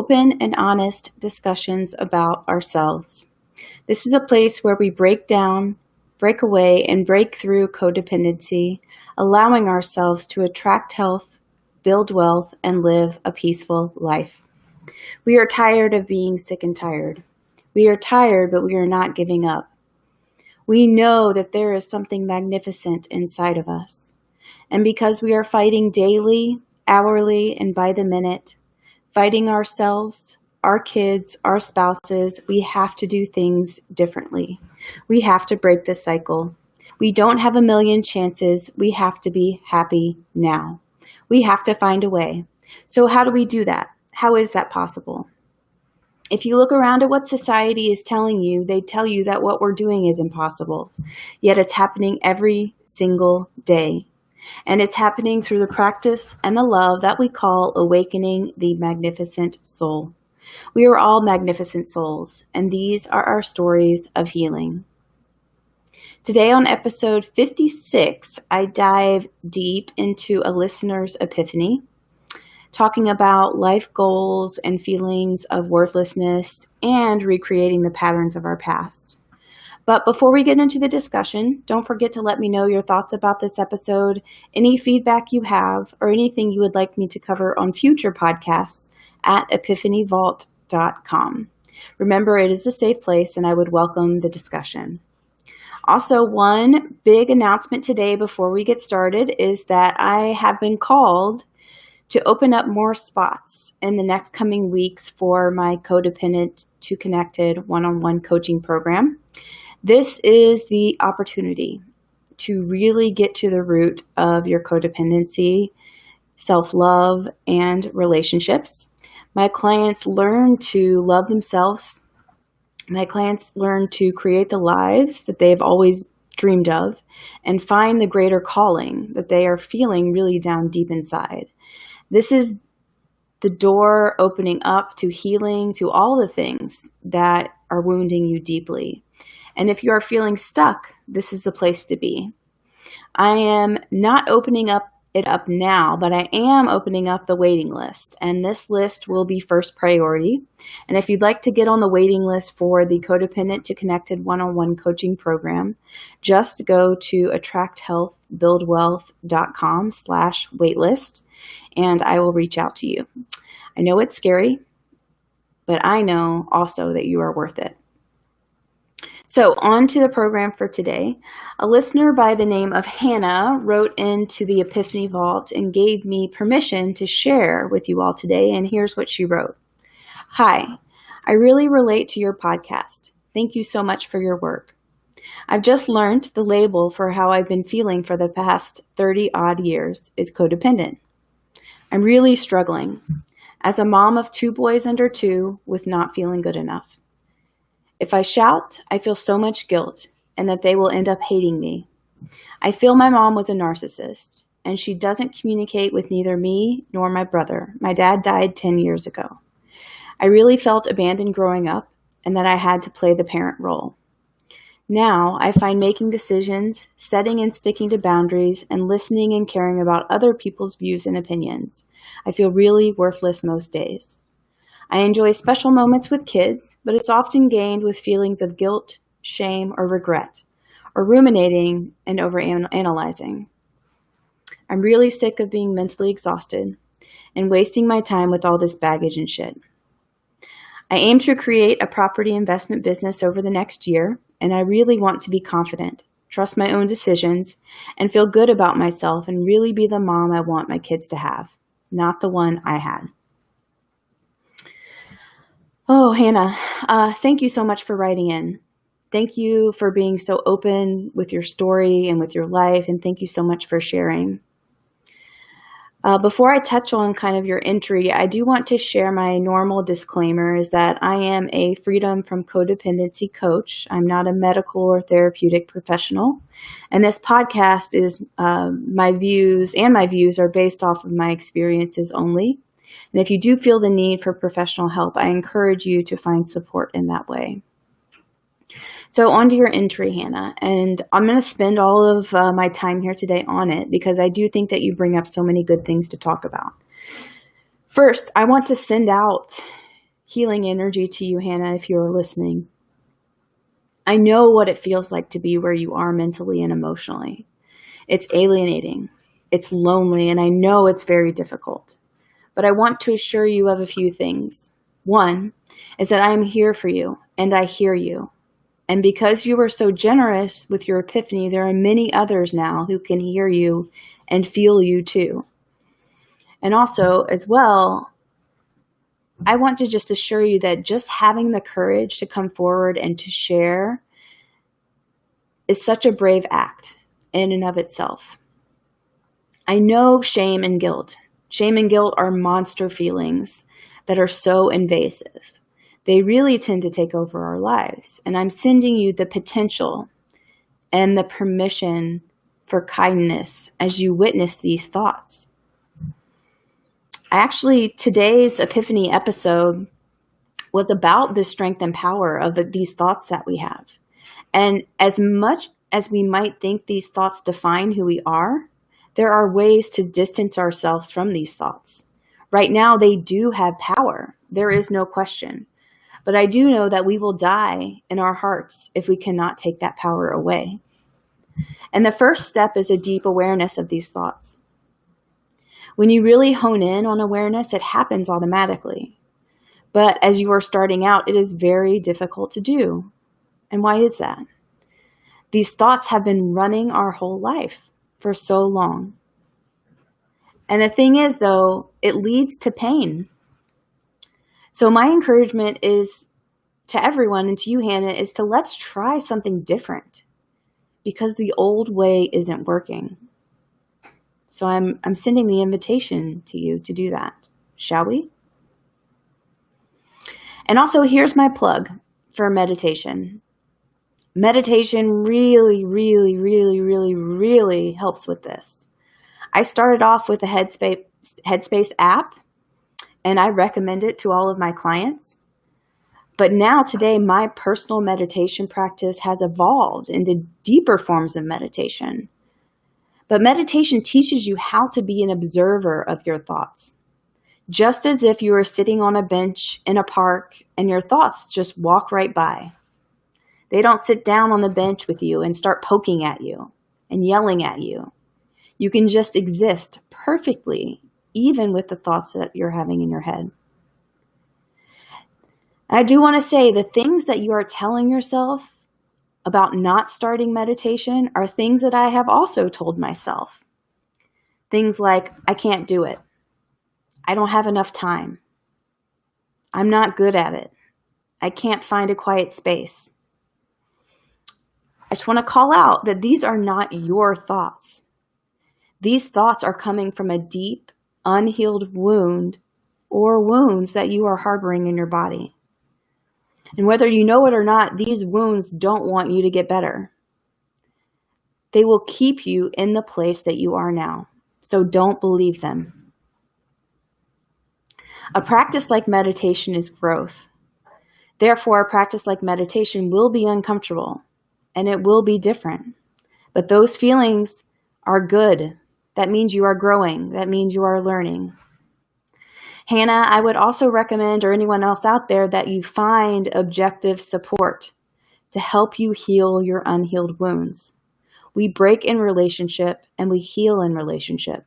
open and honest discussions about ourselves. This is a place where we break down, break away, and break through codependency, allowing ourselves to attract health, build wealth, and live a peaceful life. We are tired of being sick and tired. We are tired, but we are not giving up. We know that there is something magnificent inside of us. And because we are fighting daily, hourly, and by the minute, fighting ourselves, our kids, our spouses, we have to do things differently. We have to break this cycle. We don't have a million chances. We have to be happy now. We have to find a way. So how do we do that? How is that possible? If you look around at what society is telling you, they tell you that what we're doing is impossible. Yet it's happening every single day. And it's happening through the practice and the love that we call awakening the magnificent soul. We are all magnificent souls, and these are our stories of healing. Today on episode 56, I dive deep into a listener's epiphany, talking about life goals and feelings of worthlessness and recreating the patterns of our past. But before we get into the discussion, don't forget to let me know your thoughts about this episode, any feedback you have, or anything you would like me to cover on future podcasts at epiphanyvault.com. Remember, it is a safe place and I would welcome the discussion. Also, one big announcement today before we get started is that I have been called to open up more spots in the next coming weeks for my Codependent to Connected one-on-one coaching program. This is the opportunity to really get to the root of your codependency, self-love, and relationships. My clients learn to love themselves. My clients learn to create the lives that they've always dreamed of and find the greater calling that they are feeling really down deep inside. This is the door opening up to healing, to all the things that are wounding you deeply. And if you are feeling stuck, this is the place to be. I am not opening it up now, but I am opening up the waiting list. And this list will be first priority. And if you'd like to get on the waiting list for the Codependent to Connected one-on-one coaching program, just go to attracthealthbuildwealth.com/waitlist, and I will reach out to you. I know it's scary, but I know also that you are worth it. So on to the program for today. A listener by the name of Hana wrote into the Epiphany Vault and gave me permission to share with you all today. And here's what she wrote. Hi, I really relate to your podcast. Thank you so much for your work. I've just learned the label for how I've been feeling for the past 30 odd years is codependent. I'm really struggling as a mom of 2 boys under 2 with not feeling good enough. If I shout, I feel so much guilt and that they will end up hating me. I feel my mom was a narcissist and she doesn't communicate with neither me nor my brother. My dad died 10 years ago. I really felt abandoned growing up and that I had to play the parent role. Now I find making decisions, setting and sticking to boundaries, and listening and caring about other people's views and opinions. I feel really worthless most days. I enjoy special moments with kids, but it's often gained with feelings of guilt, shame, or regret, or ruminating and overanalyzing. I'm really sick of being mentally exhausted and wasting my time with all this baggage and shit. I aim to create a property investment business over the next year, and I really want to be confident, trust my own decisions, and feel good about myself and really be the mom I want my kids to have, not the one I had. Oh, Hana, thank you so much for writing in. Thank you for being so open with your story and with your life, and thank you so much for sharing. Before I touch on kind of your entry, I do want to share my normal disclaimer is that I am a freedom from codependency coach. I'm not a medical or therapeutic professional. And this podcast is my views are based off of my experiences only. And if you do feel the need for professional help, I encourage you to find support in that way. So on to your entry, Hana, and I'm going to spend all of my time here today on it because I do think that you bring up so many good things to talk about. First, I want to send out healing energy to you, Hana, if you're listening. I know what it feels like to be where you are mentally and emotionally. It's alienating. It's lonely, and I know it's very difficult. But I want to assure you of a few things. One is that I am here for you, and I hear you. And because you were so generous with your epiphany, there are many others now who can hear you and feel you too. And also, as well, I want to just assure you that just having the courage to come forward and to share is such a brave act in and of itself. I know shame and guilt. Shame and guilt are monster feelings that are so invasive. They really tend to take over our lives. And I'm sending you the potential and the permission for kindness as you witness these thoughts. Actually, today's Epiphany episode was about the strength and power of these thoughts that we have. And as much as we might think these thoughts define who we are, there are ways to distance ourselves from these thoughts. Right now, they do have power. There is no question. But I do know that we will die in our hearts if we cannot take that power away. And the first step is a deep awareness of these thoughts. When you really hone in on awareness, it happens automatically. But as you are starting out, it is very difficult to do. And why is that? These thoughts have been running our whole life for so long. And the thing is, though, it leads to pain. So my encouragement is to everyone and to you, Hana, is to let's try something different because the old way isn't working. So I'm sending the invitation to you to do that. Shall we? And also, here's my plug for meditation. Meditation really, really, really, really, really helps with this. I started off with the Headspace app, and I recommend it to all of my clients. But now today, my personal meditation practice has evolved into deeper forms of meditation. But meditation teaches you how to be an observer of your thoughts. Just as if you were sitting on a bench in a park and your thoughts just walk right by. They don't sit down on the bench with you and start poking at you and yelling at you. You can just exist perfectly, even with the thoughts that you're having in your head. I do want to say the things that you are telling yourself about not starting meditation are things that I have also told myself. Things like, I can't do it. I don't have enough time. I'm not good at it. I can't find a quiet space. I just want to call out that these are not your thoughts. These thoughts are coming from a deep, unhealed wound or wounds that you are harboring in your body. And whether you know it or not, these wounds don't want you to get better. They will keep you in the place that you are now. So don't believe them. A practice like meditation is growth. Therefore, a practice like meditation will be uncomfortable and it will be different. But those feelings are good. That means you are growing. That means you are learning. Hana, I would also recommend, or anyone else out there, that you find objective support to help you heal your unhealed wounds. We break in relationship and we heal in relationship.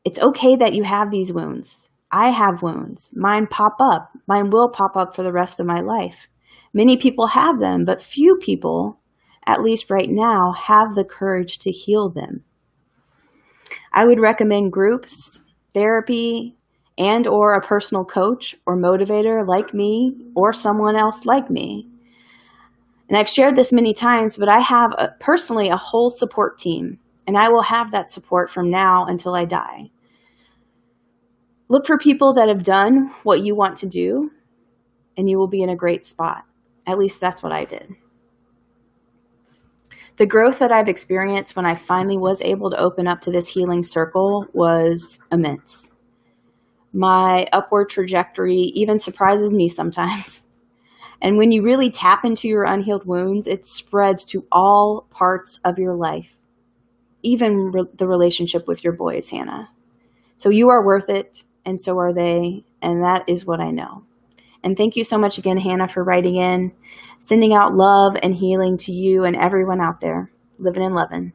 It's okay that you have these wounds. I have wounds. Mine pop up. Mine will pop up for the rest of my life. Many people have them, but few people, at least right now, have the courage to heal them. I would recommend groups, therapy, and or a personal coach or motivator like me or someone else like me. And I've shared this many times, but I have personally a whole support team, and I will have that support from now until I die. Look for people that have done what you want to do, and you will be in a great spot. At least that's what I did. The growth that I've experienced when I finally was able to open up to this healing circle was immense. My upward trajectory even surprises me sometimes. And when you really tap into your unhealed wounds, it spreads to all parts of your life, even the relationship with your boys, Hana. So you are worth it, and so are they, and that is what I know. And thank you so much again, Hana, for writing in, sending out love and healing to you and everyone out there living and loving.